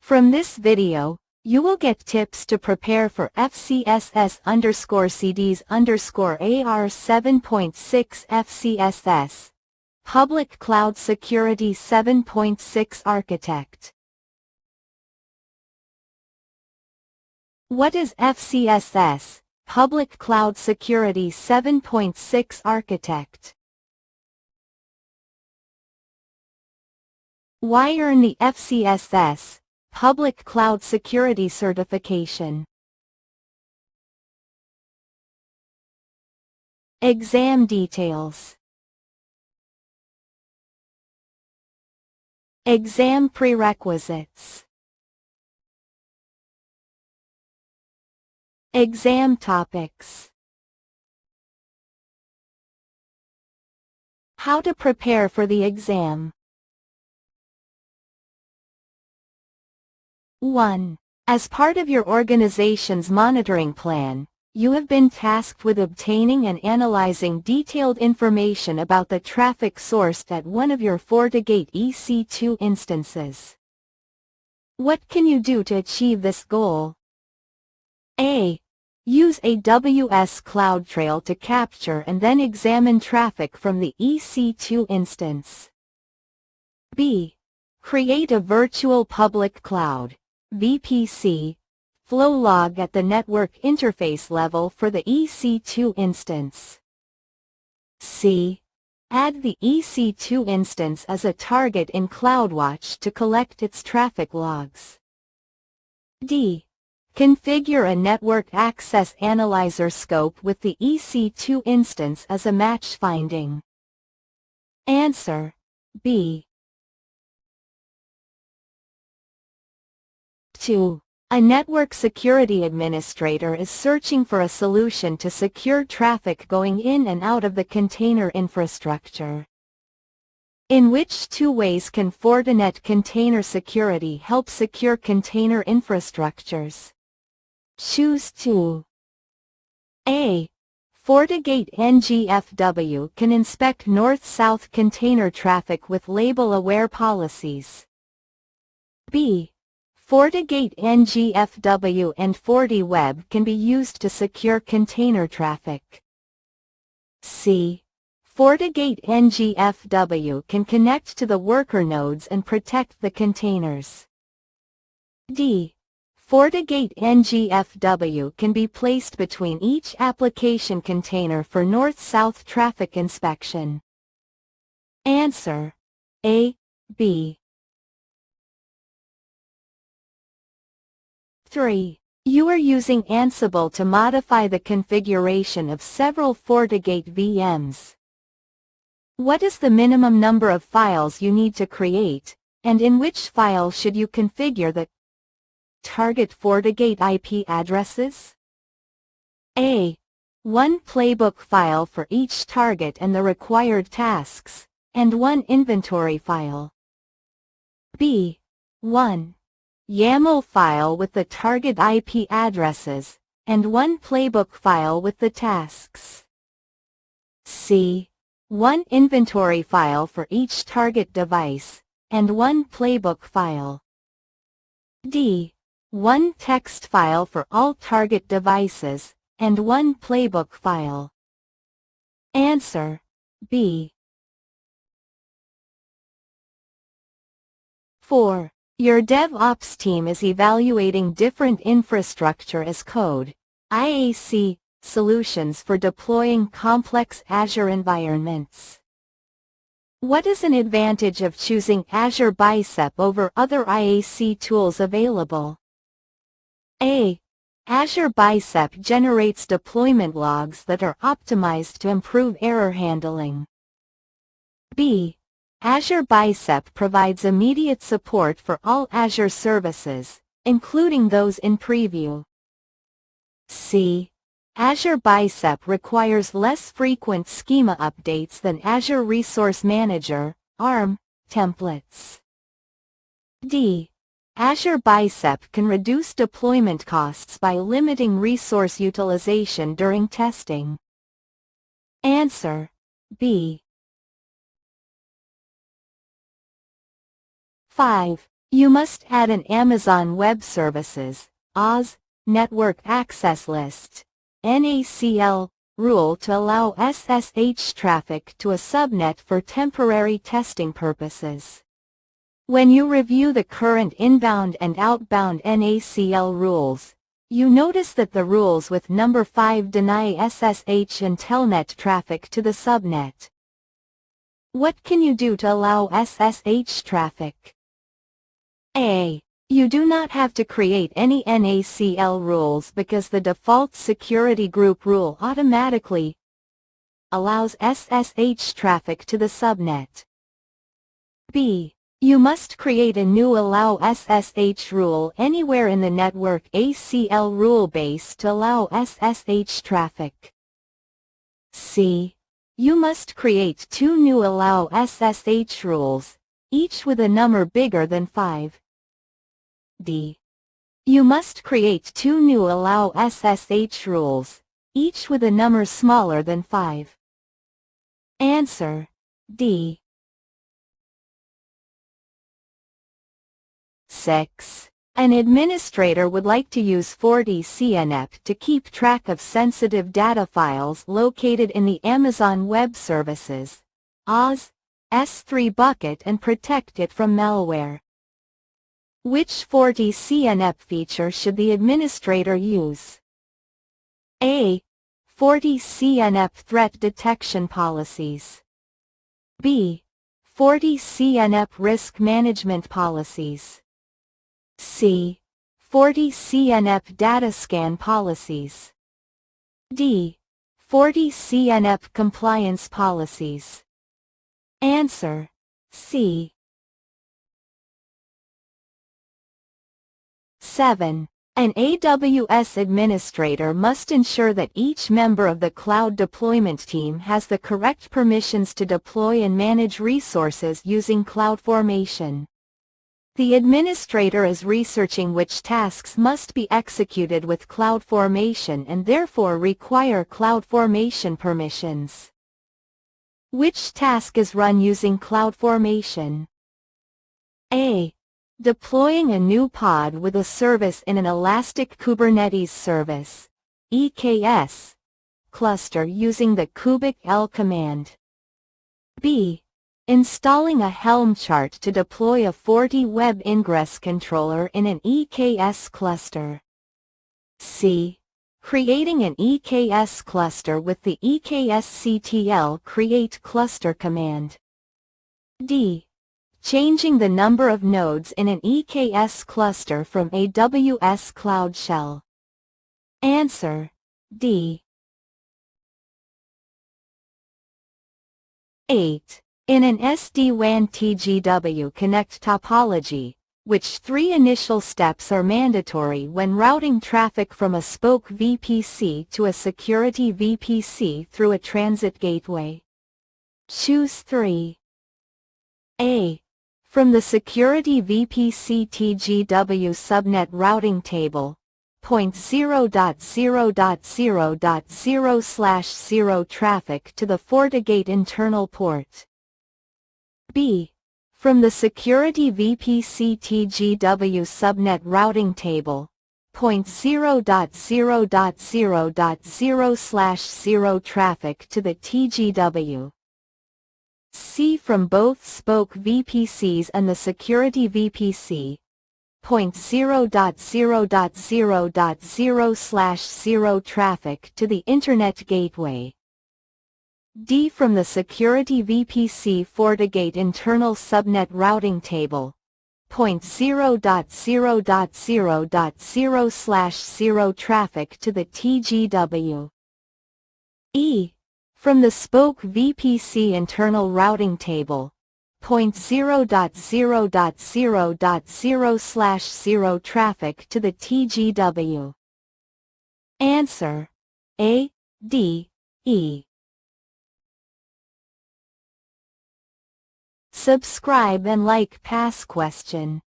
From this video, you will get tips to prepare for FCSS_CDs_AR 7.6 FCSS, Public Cloud Security 7.6 Architect. What is FCSS, Public Cloud Security 7.6 Architect? Why earn the FCSS, Public Cloud Security Certification? Exam details. Exam prerequisites. Exam topics. How to prepare for the exam. 1. As part of your organization's monitoring plan, you have been tasked with obtaining and analyzing detailed information about the traffic sourced at one of your FortiGate EC2 instances. What can you do to achieve this goal? A. Use AWS CloudTrail to capture and then examine traffic from the EC2 instance. B. Create a virtual public cloud (VPC) flow log at the network interface level for the EC2 instance. C. Add the EC2 instance as a target in CloudWatch to collect its traffic logs. D. Configure a Network Access Analyzer scope with the EC2 instance as a match finding. Answer: B. 2. A network security administrator is searching for a solution to secure traffic going in and out of the container infrastructure. In which two ways can Fortinet container security help secure container infrastructures? Choose 2. A. FortiGate NGFW can inspect north-south container traffic with label-aware policies. B. FortiGate NGFW and FortiWeb can be used to secure container traffic. C. FortiGate NGFW can connect to the worker nodes and protect the containers. D. FortiGate NGFW can be placed between each application container for north-south traffic inspection. Answer: A, B. 3. You are using Ansible to modify the configuration of several FortiGate VMs. What is the minimum number of files you need to create, and in which file should you configure the target FortiGate IP addresses? A. One playbook file for each target and the required tasks, and one inventory file. B. 1. YAML file with the target IP addresses, and one playbook file with the tasks. C. One inventory file for each target device, and one playbook file. D. One text file for all target devices, and one playbook file. Answer: B. 4. Your DevOps team is evaluating different infrastructure as code (IAC) solutions for deploying complex Azure environments. What is an advantage of choosing Azure Bicep over other IAC tools available? A. Azure Bicep generates deployment logs that are optimized to improve error handling. B. Azure Bicep provides immediate support for all Azure services, including those in preview. C. Azure Bicep requires less frequent schema updates than Azure Resource Manager, ARM, templates. D. Azure Bicep can reduce deployment costs by limiting resource utilization during testing. Answer: B. 5. You must add an Amazon Web Services (AWS) Network Access List (NACL) rule to allow SSH traffic to a subnet for temporary testing purposes. When you review the current inbound and outbound NACL rules, you notice that the rules with number 5 deny SSH and telnet traffic to the subnet. What can you do to allow SSH traffic? A. You do not have to create any NACL rules because the default security group rule automatically allows SSH traffic to the subnet. B. You must create a new allow SSH rule anywhere in the network ACL rule base to allow SSH traffic. C. You must create 2 new allow SSH rules, each with a number bigger than 5. D. You must create 2 new allow SSH rules, each with a number smaller than 5. Answer: D. 6. An administrator would like to use FortiCNP to keep track of sensitive data files located in the Amazon Web Services (AWS) S3 bucket and protect it from malware. Which FortiCNP feature should the administrator use? A. FortiCNP Threat Detection Policies. B. FortiCNP Risk Management Policies. C. FortiCNP Data Scan Policies. D. FortiCNP Compliance Policies. Answer: C. 7. An AWS administrator must ensure that each member of the cloud deployment team has the correct permissions to deploy and manage resources using CloudFormation. The administrator is researching which tasks must be executed with CloudFormation and therefore require CloudFormation permissions. Which task is run using CloudFormation? A. Deploying a new pod with a service in an Elastic Kubernetes Service (EKS) cluster using the kubectl command. B. Installing a Helm chart to deploy a Forti web ingress controller in an EKS cluster. C. Creating an EKS cluster with the EKSCTL create cluster command. D. Changing the number of nodes in an EKS cluster from AWS Cloud Shell. Answer: D. 8. In an SD-WAN TGW Connect topology, which 3 initial steps are mandatory when routing traffic from a spoke VPC to a security VPC through a transit gateway? Choose 3. A. From the security VPC TGW subnet routing table, point 0.0.0.0/0 traffic to the FortiGate internal port. B. From the security VPC TGW subnet routing table, point 0.0.0.0/0 traffic to the TGW. C. From both spoke VPCs and the security VPC, point 0.0.0.0/0 traffic to the Internet Gateway. D. From the security VPC FortiGate internal subnet routing table, point 0.0.0.0/0 traffic to the TGW. E. From the spoke VPC internal routing table, point 0.0.0.0/0 traffic to the TGW. Answer: A, D, E. Subscribe and like past question.